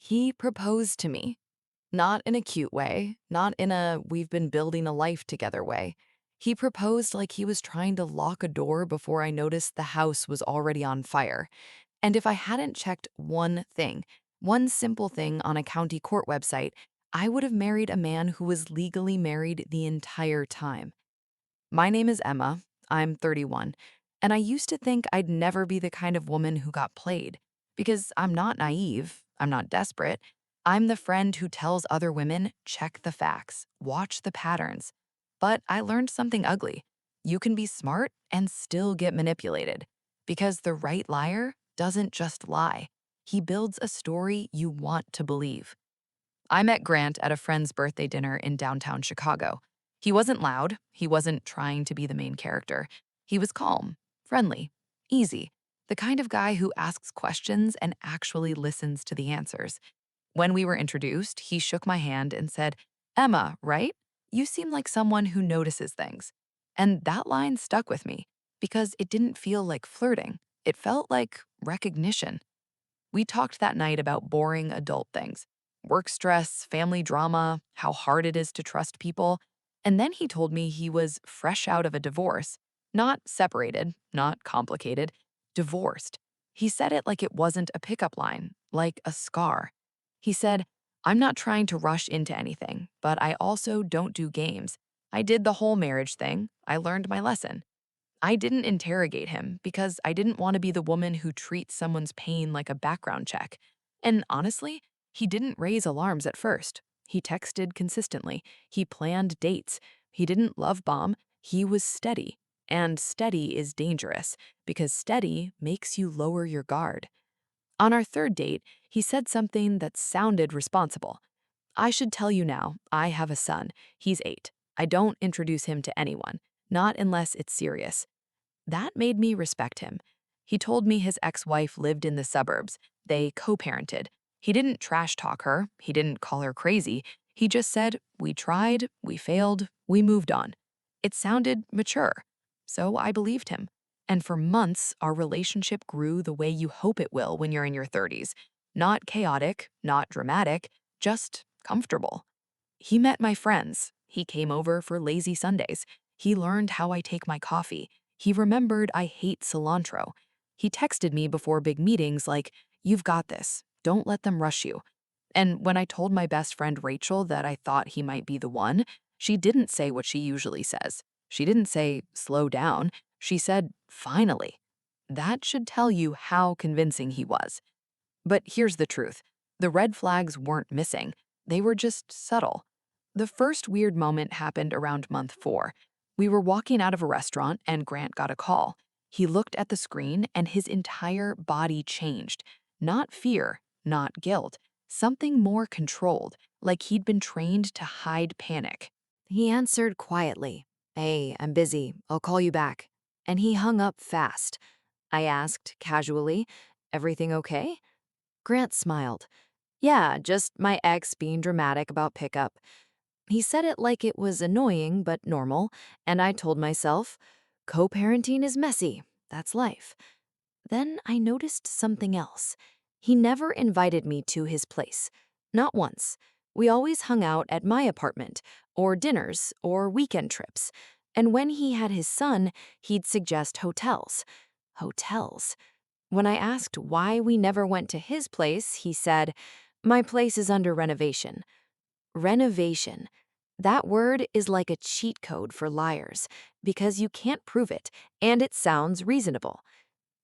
He proposed to me, not in a cute way, not in a we've been building a life together way. He proposed like he was trying to lock a door before I noticed the house was already on fire. And if I hadn't checked one thing, one simple thing on a county court website, I would have married a man who was legally married the entire time. My name is Emma. I'm 31. And I used to think I'd never be the kind of woman who got played. Because I'm not naive. I'm not desperate. I'm the friend who tells other women, check the facts, watch the patterns. But I learned something ugly. You can be smart and still get manipulated. Because the right liar doesn't just lie. He builds a story you want to believe. I met Grant at a friend's birthday dinner in downtown Chicago. He wasn't loud, he wasn't trying to be the main character. He was calm, friendly, easy, the kind of guy who asks questions and actually listens to the answers. When we were introduced, he shook my hand and said, "Emma, right? You seem like someone who notices things." And that line stuck with me because it didn't feel like flirting. It felt like recognition. We talked that night about boring adult things, work stress, family drama, how hard it is to trust people. And then he told me he was fresh out of a divorce, not separated, not complicated, divorced. He said it like it wasn't a pickup line, like a scar. He said, "I'm not trying to rush into anything, but I also don't do games. I did the whole marriage thing. I learned my lesson." I didn't interrogate him because I didn't want to be the woman who treats someone's pain like a background check. And honestly, he didn't raise alarms at first. He texted consistently. He planned dates. He didn't love bomb. He was steady. And steady is dangerous because steady makes you lower your guard. On our third date, he said something that sounded responsible. "I should tell you now, I have a son. He's 8. I don't introduce him to anyone, not unless it's serious." That made me respect him. He told me his ex-wife lived in the suburbs. They co-parented. He didn't trash talk her. He didn't call her crazy. He just said, "We tried, we failed, we moved on." It sounded mature. So I believed him. And for months, our relationship grew the way you hope it will when you're in your 30s. Not chaotic, not dramatic, just comfortable. He met my friends. He came over for lazy Sundays. He learned how I take my coffee. He remembered I hate cilantro. He texted me before big meetings like, "You've got this. Don't let them rush you." And when I told my best friend Rachel that I thought he might be the one, she didn't say what she usually says. She didn't say, "Slow down." She said, "Finally." That should tell you how convincing he was. But here's the truth. The red flags weren't missing. They were just subtle. The first weird moment happened around month 4. We were walking out of a restaurant and Grant got a call. He looked at the screen and his entire body changed. Not fear, not guilt, something more controlled, like he'd been trained to hide panic. He answered quietly, "Hey, I'm busy. I'll call you back." And he hung up fast. I asked casually, "Everything okay?" Grant smiled. "Yeah, just my ex being dramatic about pickup." He said it like it was annoying but normal, and I told myself, co-parenting is messy. That's life. Then I noticed something else. He never invited me to his place. Not once. We always hung out at my apartment, or dinners, or weekend trips. And when he had his son, he'd suggest hotels. Hotels. When I asked why we never went to his place, he said, "My place is under renovation." Renovation. That word is like a cheat code for liars because you can't prove it and it sounds reasonable.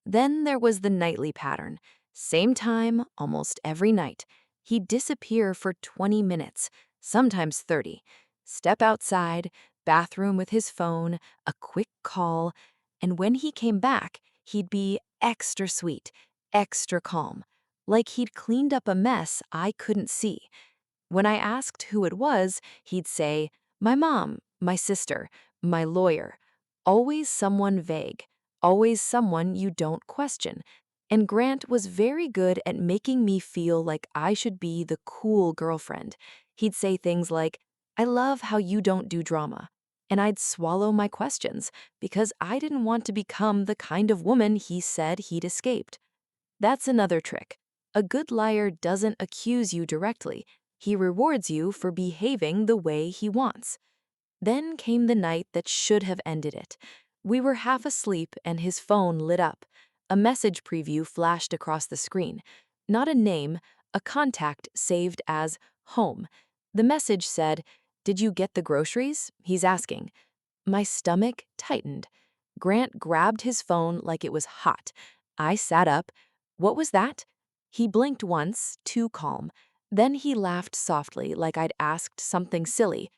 Then there was the nightly pattern. Same time, almost every night. He'd disappear for 20 minutes, sometimes 30. Step outside, bathroom with his phone, a quick call, and when he came back, he'd be extra sweet, extra calm, like he'd cleaned up a mess I couldn't see. When I asked who it was, he'd say, "My mom, my sister, my lawyer." Always someone vague, always someone you don't question. And Grant was very good at making me feel like I should be the cool girlfriend. He'd say things like, "I love how you don't do drama." And I'd swallow my questions because I didn't want to become the kind of woman he said he'd escaped. That's another trick. A good liar doesn't accuse you directly. He rewards you for behaving the way he wants. Then came the night that should have ended it. We were half asleep and his phone lit up. A message preview flashed across the screen. Not a name, a contact saved as home. The message said, "Did you get the groceries?" He's asking. My stomach tightened. Grant grabbed his phone like it was hot. I sat up. What was that? He blinked once, too calm. Then he laughed softly like I'd asked something silly.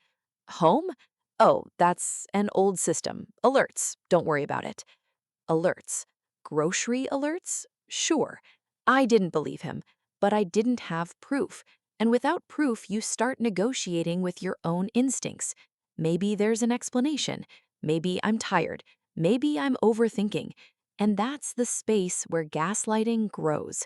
Home? Oh, that's an old system. Alerts. Don't worry about it. Alerts. Grocery alerts? Sure. I didn't believe him, but I didn't have proof. And without proof, you start negotiating with your own instincts. Maybe there's an explanation. Maybe I'm tired. Maybe I'm overthinking. And that's the space where gaslighting grows.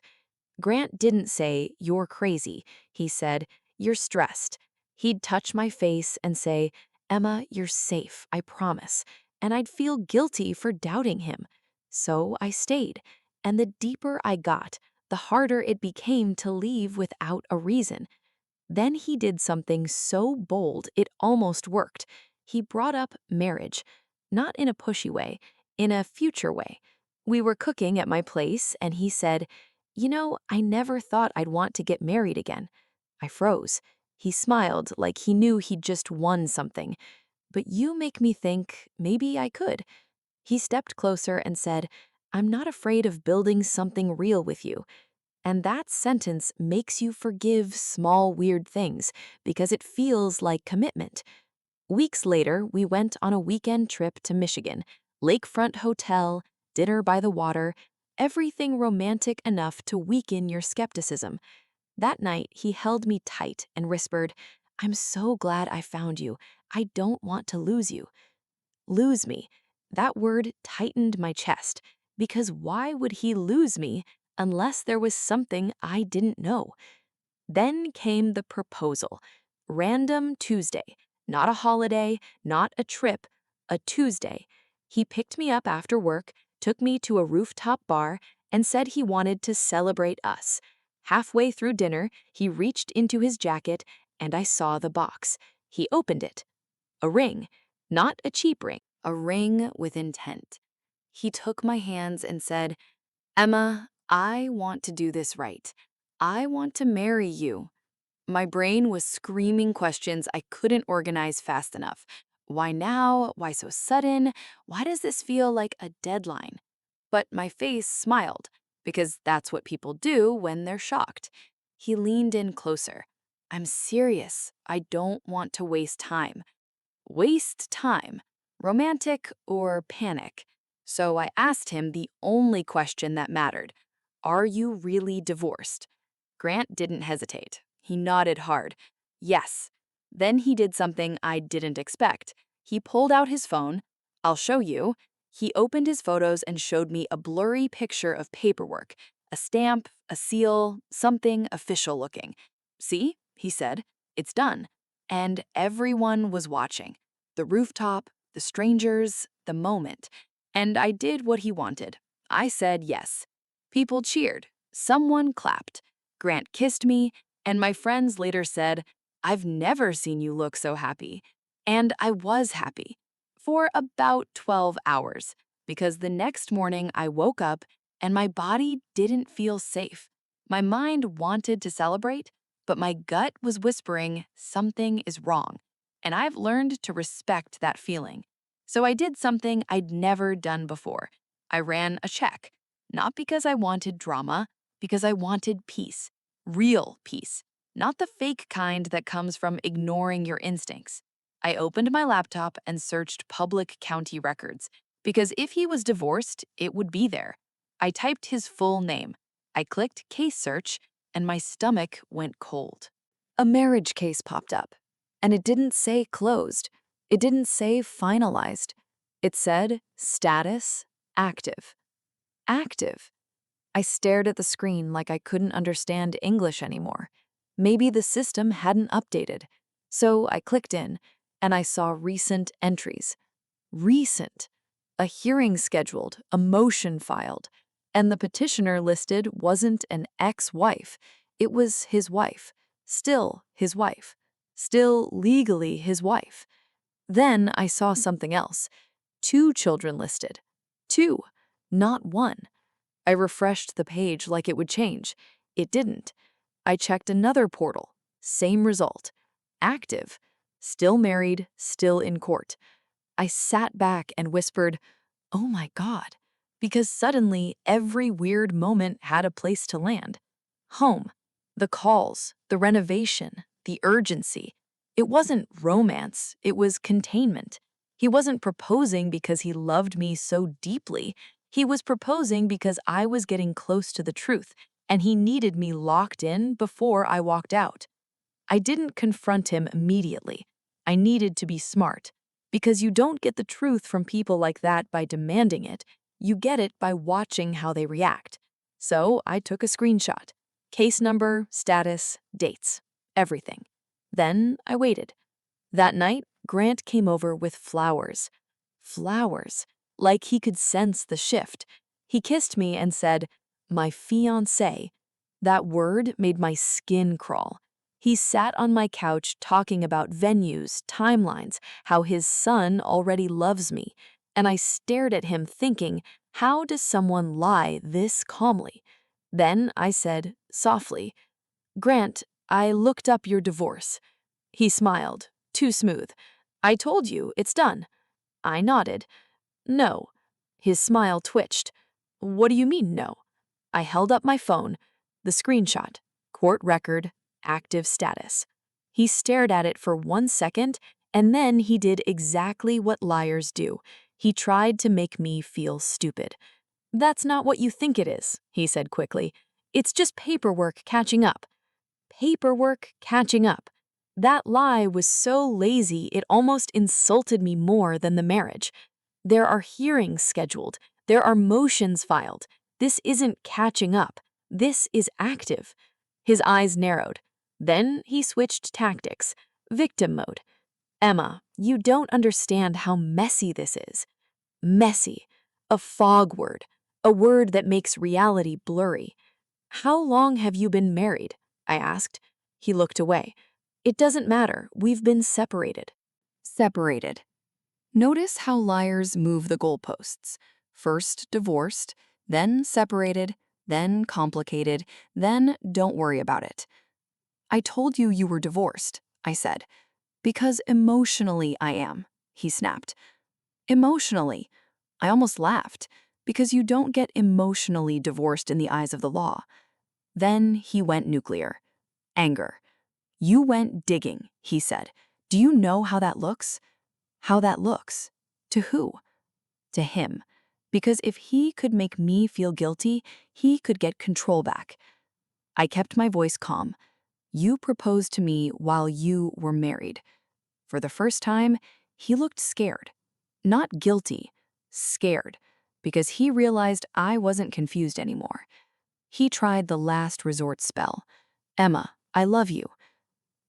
Grant didn't say, "You're crazy." He said, "You're stressed." He'd touch my face and say, "Emma, you're safe, I promise." And I'd feel guilty for doubting him. So I stayed. And the deeper I got, the harder it became to leave without a reason. Then he did something so bold it almost worked. He brought up marriage, not in a pushy way, in a future way. We were cooking at my place, and he said, I never thought I'd want to get married again." I froze. He smiled like he knew he'd just won something. "But you make me think maybe I could." He stepped closer and said, "I'm not afraid of building something real with you." And that sentence makes you forgive small weird things because it feels like commitment. Weeks later, we went on a weekend trip to Michigan, lakefront hotel, dinner by the water, everything romantic enough to weaken your skepticism. That night, he held me tight and whispered, "I'm so glad I found you. I don't want to lose you." Lose me. That word tightened my chest, because why would he lose me unless there was something I didn't know? Then came the proposal. Random Tuesday. Not a holiday, not a trip, a Tuesday. He picked me up after work, took me to a rooftop bar, and said he wanted to celebrate us. Halfway through dinner, he reached into his jacket, and I saw the box. He opened it. A ring. Not a cheap ring, a ring with intent. He took my hands and said, "Emma, I want to do this right. I want to marry you." My brain was screaming questions I couldn't organize fast enough. Why now? Why so sudden? Why does this feel like a deadline? But my face smiled, because that's what people do when they're shocked. He leaned in closer. "I'm serious. I don't want to waste time." Waste time, romantic or panic. So I asked him the only question that mattered. Are you really divorced? Grant didn't hesitate. He nodded hard. Yes. Then he did something I didn't expect. He pulled out his phone. I'll show you. He opened his photos and showed me a blurry picture of paperwork, a stamp, a seal, something official looking. "See," he said, "it's done." And everyone was watching. The rooftop, the strangers, the moment. And I did what he wanted. I said yes. People cheered. Someone clapped. Grant kissed me, and my friends later said, "I've never seen you look so happy." And I was happy. For about 12 hours, because the next morning I woke up and my body didn't feel safe. My mind wanted to celebrate, but my gut was whispering something is wrong, and I've learned to respect that feeling. So I did something I'd never done before. I ran a check, not because I wanted drama, because I wanted peace, real peace, not the fake kind that comes from ignoring your instincts. I opened my laptop and searched public county records, because if he was divorced, it would be there. I typed his full name. I clicked case search, and my stomach went cold. A marriage case popped up, and it didn't say closed. It didn't say finalized. It said status active. Active. I stared at the screen like I couldn't understand English anymore. Maybe the system hadn't updated. So I clicked in, and I saw recent entries. Recent. A hearing scheduled, a motion filed. And the petitioner listed wasn't an ex-wife, it was his wife. Still his wife. Still legally his wife. Then I saw something else. 2 children listed. 2, not 1. I refreshed the page like it would change. It didn't. I checked another portal. Same result. Active. Still married, still in court. I sat back and whispered, "Oh my God," because suddenly every weird moment had a place to land. Home. The calls, the renovation, the urgency. It wasn't romance, it was containment. He wasn't proposing because he loved me so deeply. He was proposing because I was getting close to the truth, and he needed me locked in before I walked out. I didn't confront him immediately. I needed to be smart. Because you don't get the truth from people like that by demanding it, you get it by watching how they react. So I took a screenshot. Case number, status, dates, everything. Then I waited. That night, Grant came over with flowers. Flowers. Like he could sense the shift. He kissed me and said, "My fiancé." That word made my skin crawl. He sat on my couch talking about venues, timelines, how his son already loves me. And I stared at him thinking, how does someone lie this calmly? Then I said, softly, "Grant, I looked up your divorce." He smiled, too smooth. "I told you, it's done." I nodded. "No." His smile twitched. "What do you mean, no?" I held up my phone, the screenshot, court record, active status. He stared at it for 1 second, and then he did exactly what liars do. He tried to make me feel stupid. "That's not what you think it is," he said quickly. "It's just paperwork catching up." Paperwork catching up. That lie was so lazy it almost insulted me more than the marriage. There are hearings scheduled. There are motions filed. This isn't catching up. This is active. His eyes narrowed. Then he switched tactics. Victim mode. "Emma, you don't understand how messy this is." Messy. A fog word. A word that makes reality blurry. "How long have you been married?" I asked. He looked away. "It doesn't matter. We've been separated." Separated. Notice how liars move the goalposts. First divorced, then separated, then complicated, then don't worry about it. "I told you you were divorced," I said. "Because emotionally I am," he snapped. "Emotionally." I almost laughed, because you don't get emotionally divorced in the eyes of the law. Then he went nuclear. Anger. "You went digging," he said. "Do you know how that looks?" How that looks. To who? To him. Because if he could make me feel guilty, he could get control back. I kept my voice calm. "You proposed to me while you were married." For the first time, he looked scared. Not guilty, scared, because he realized I wasn't confused anymore. He tried the last resort spell. "Emma, I love you."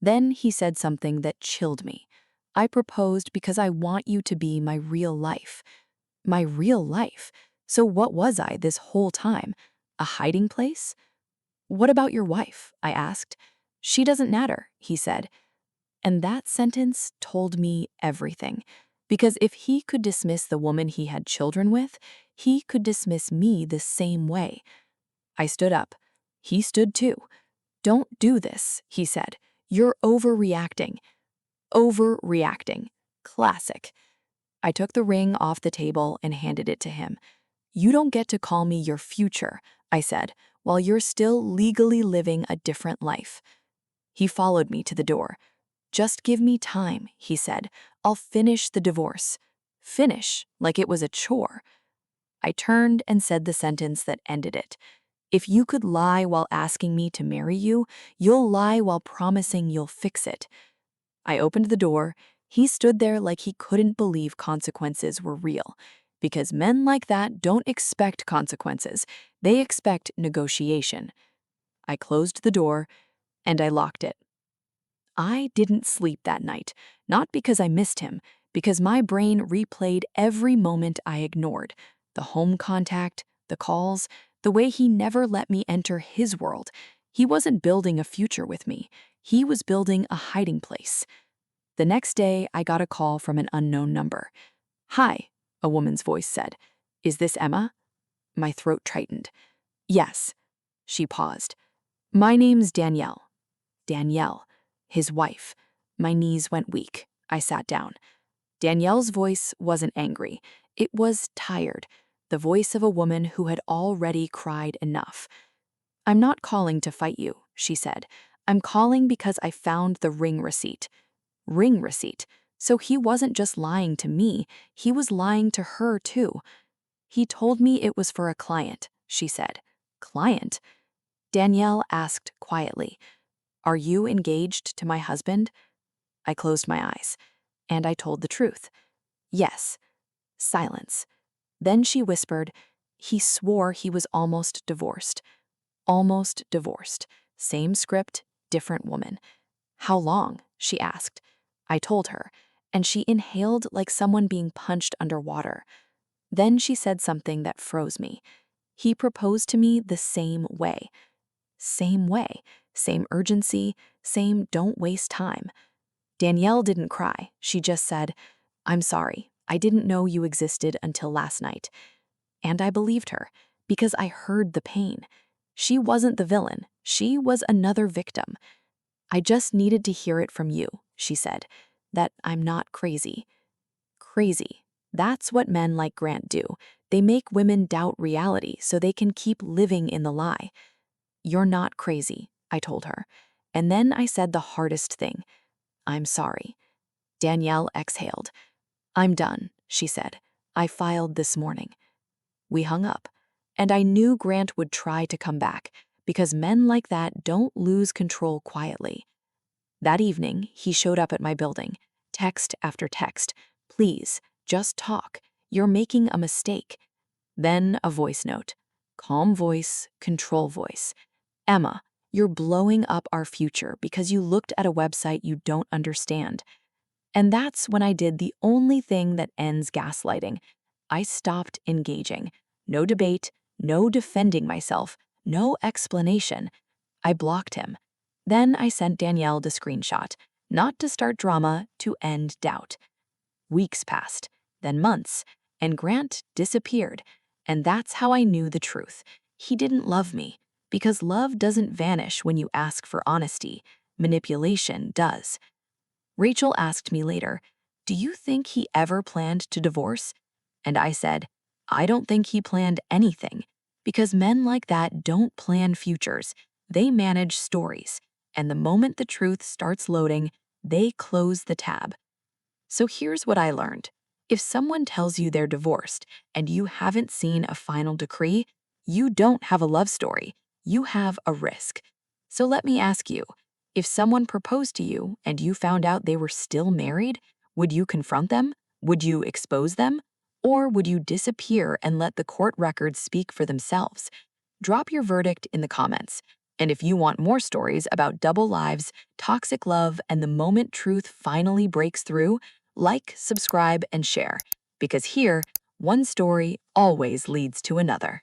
Then he said something that chilled me. "I proposed because I want you to be my real life." My real life? So what was I this whole time? A hiding place? "What about your wife?" I asked. "She doesn't matter," he said. And that sentence told me everything. Because if he could dismiss the woman he had children with, he could dismiss me the same way. I stood up. He stood too. "Don't do this," he said. "You're overreacting." Overreacting. Classic. I took the ring off the table and handed it to him. "You don't get to call me your future," I said, "while you're still legally living a different life." He followed me to the door. "Just give me time," he said. "I'll finish the divorce." Finish, like it was a chore. I turned and said the sentence that ended it. "If you could lie while asking me to marry you, you'll lie while promising you'll fix it." I opened the door. He stood there like he couldn't believe consequences were real. Because men like that don't expect consequences. They expect negotiation. I closed the door, and I locked it. I didn't sleep that night, not because I missed him, because my brain replayed every moment I ignored. The home contact, the calls, The way he never let me enter his world. He wasn't building a future with me. He was building a hiding place. The next day, I got a call from an unknown number. "Hi," a woman's voice said. "Is this Emma?" My throat tightened. "Yes." She paused. "My name's Danielle." Danielle, his wife. My knees went weak. I sat down. Danielle's voice wasn't angry. It was tired, the voice of a woman who had already cried enough. "I'm not calling to fight you," she said. "I'm calling because I found the ring receipt." Ring receipt. So he wasn't just lying to me, he was lying to her too. "He told me it was for a client," she said. "Client?" Danielle asked quietly, "Are you engaged to my husband?" I closed my eyes, and I told the truth. "Yes." Silence. Then she whispered, "He swore he was almost divorced." Almost divorced. Same script, different woman. "How long?" she asked. I told her, and she inhaled like someone being punched underwater. Then she said something that froze me. "He proposed to me the same way." Same way. Same urgency. Same don't waste time. Danielle didn't cry. She just said, "I'm sorry. I didn't know you existed until last night." And I believed her, because I heard the pain. She wasn't the villain. She was another victim. "I just needed to hear it from you," she said, "that I'm not crazy." Crazy. That's what men like Grant do. They make women doubt reality so they can keep living in the lie. "You're not crazy," I told her. And then I said the hardest thing. "I'm sorry." Danielle exhaled. "I'm done," she said. "I filed this morning." We hung up. And I knew Grant would try to come back, because men like that don't lose control quietly. That evening, he showed up at my building, text after text. "Please, just talk. You're making a mistake." Then a voice note. Calm voice, control voice. "Emma, you're blowing up our future because you looked at a website you don't understand." And that's when I did the only thing that ends gaslighting. I stopped engaging. No debate, no defending myself, no explanation. I blocked him. Then I sent Danielle the screenshot, not to start drama, to end doubt. Weeks passed, then months, and Grant disappeared. And that's how I knew the truth. He didn't love me, because love doesn't vanish when you ask for honesty. Manipulation does. Rachel asked me later, "Do you think he ever planned to divorce?" And I said, "I don't think he planned anything, because men like that don't plan futures. They manage stories, and the moment the truth starts loading, they close the tab." So here's what I learned. If someone tells you they're divorced and you haven't seen a final decree, you don't have a love story. You have a risk. So let me ask you, if someone proposed to you and you found out they were still married, would you confront them? Would you expose them? Or would you disappear and let the court records speak for themselves? Drop your verdict in the comments. And if you want more stories about double lives, toxic love, and the moment truth finally breaks through, like, subscribe, and share. Because here, one story always leads to another.